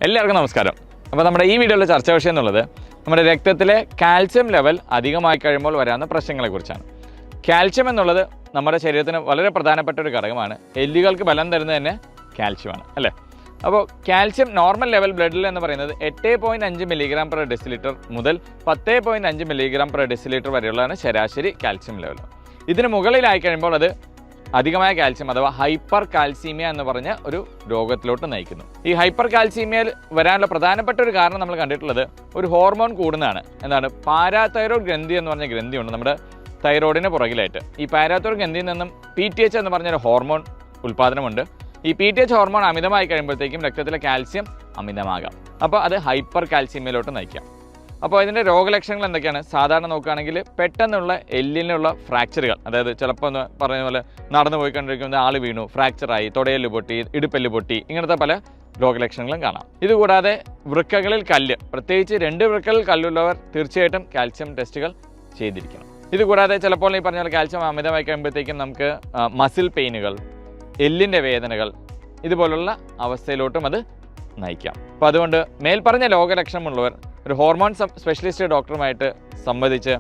എല്ലാവർക്കും നമസ്കാരം. അപ്പോൾ നമ്മുടെ ഈ വീഡിയോയിലെ ചർച്ചാ വിഷയം എന്നുള്ളത് നമ്മുടെ രക്തത്തിലെ കാൽസ്യം ലെവൽ അധികമായി കഴിയുമ്പോൾ വരാവുന്ന പ്രശ്നങ്ങളെക്കുറിച്ചാണ്. കാൽസ്യം എന്നുള്ളത് നമ്മുടെ ശരീരത്തിന് വളരെ പ്രധാനപ്പെട്ട ഒരു ഘടകമാണ്. എല്ലുകൾക്ക് ബലം തരുന്നത് തന്നെ കാൽസ്യമാണ് അല്ലേ. അപ്പോൾ കാൽസ്യം നോർമൽ ലെവൽ ബ്ലഡിൽ എന്ന് പറയുന്നത് 8.5 മില്ലിഗ്രാം പെർ ഡെസിലിറ്റർ മുതൽ 10.5 മില്ലിഗ്രാം പെർ ഡെസിലിറ്റർ വരെയുള്ളതാണ് ശരാശരി കാൽസ്യം ലെവൽ. ഇതിന് മുകളിലായി കഴിയുമ്പോൾ അത് അധികമായ കാൽസ്യം അഥവാ ഹൈപ്പർ കാൽസീമിയ എന്ന് പറഞ്ഞ ഒരു രോഗത്തിലോട്ട് നയിക്കുന്നു. ഈ ഹൈപ്പർ കാൽസീമിയയിൽ വരാനുള്ള പ്രധാനപ്പെട്ട ഒരു കാരണം നമ്മൾ കണ്ടിട്ടുള്ളത് ഒരു ഹോർമോൺ കൂടുന്നതാണ്. എന്താണ്? പാരാതൈറോയ്ഡ് ഗ്രന്ഥി എന്ന് പറഞ്ഞ ഗ്രന്ഥിയുണ്ട് നമ്മുടെ തൈറോയിഡിന് പുറകിലായിട്ട്. ഈ പാരാതൈറോയ്ഡ് ഗ്രന്ഥിയിൽ നിന്നും PTH എന്ന് പറഞ്ഞൊരു ഹോർമോൺ ഉൽപ്പാദനമുണ്ട്. ഈ PTH ഹോർമോൺ അമിതമായി കഴിയുമ്പോഴത്തേക്കും രക്തത്തിലെ കാൽസ്യം അമിതമാകാം. അപ്പോൾ അത് ഹൈപ്പർ കാൽസീമിയയിലോട്ട് നയിക്കാം. അപ്പോൾ ഇതിൻ്റെ രോഗലക്ഷണങ്ങൾ എന്തൊക്കെയാണ്? സാധാരണ നോക്കുകയാണെങ്കിൽ പെട്ടെന്നുള്ള എല്ലിനുള്ള ഫ്രാക്ചറുകൾ, അതായത് ചിലപ്പോൾ ഒന്ന് പറഞ്ഞ പോലെ നടന്നു പോയി കണ്ടിരിക്കുന്നത് ആൾ വീണു, ഫ്രാക്ചറായി, തുടയെല്ല് പൊട്ടി, ഇടുപ്പെല്ല് പൊട്ടി, ഇങ്ങനത്തെ പല രോഗലക്ഷണങ്ങളും കാണാം. ഇതുകൂടാതെ വൃക്കകളിൽ കല്ല്, പ്രത്യേകിച്ച് 2 വൃക്കകളിൽ കല്ലുള്ളവർ തീർച്ചയായിട്ടും കാൽസ്യം ടെസ്റ്റുകൾ ചെയ്തിരിക്കണം. ഇതുകൂടാതെ ചിലപ്പോൾ ഈ പറഞ്ഞ പോലെ കാൽസ്യം അമിതമായി കഴിയുമ്പോഴത്തേക്കും നമുക്ക് മസിൽ പെയിനുകൾ, എല്ലിൻ്റെ വേദനകൾ ഇതുപോലുള്ള അവസ്ഥയിലോട്ടും അത് നയിക്കാം. അപ്പോൾ അതുകൊണ്ട് മേൽപ്പറഞ്ഞ രോഗലക്ഷണമുള്ളവർ ഒരു ഹോർമോൺ സ്പെഷ്യലിസ്റ്റ് ഡോക്ടറുമായിട്ട് സംവദിച്ച്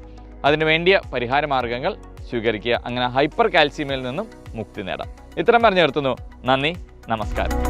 അതിന് വേണ്ടിയ പരിഹാര മാർഗ്ഗങ്ങൾ സ്വീകരിക്കുക. അങ്ങനെ ഹൈപ്പർ കാൽസ്യമിൽ നിന്നും മുക്തി നേടാം. ഇത്രയും പറഞ്ഞു നിർത്തുന്നു. നന്ദി, നമസ്കാരം.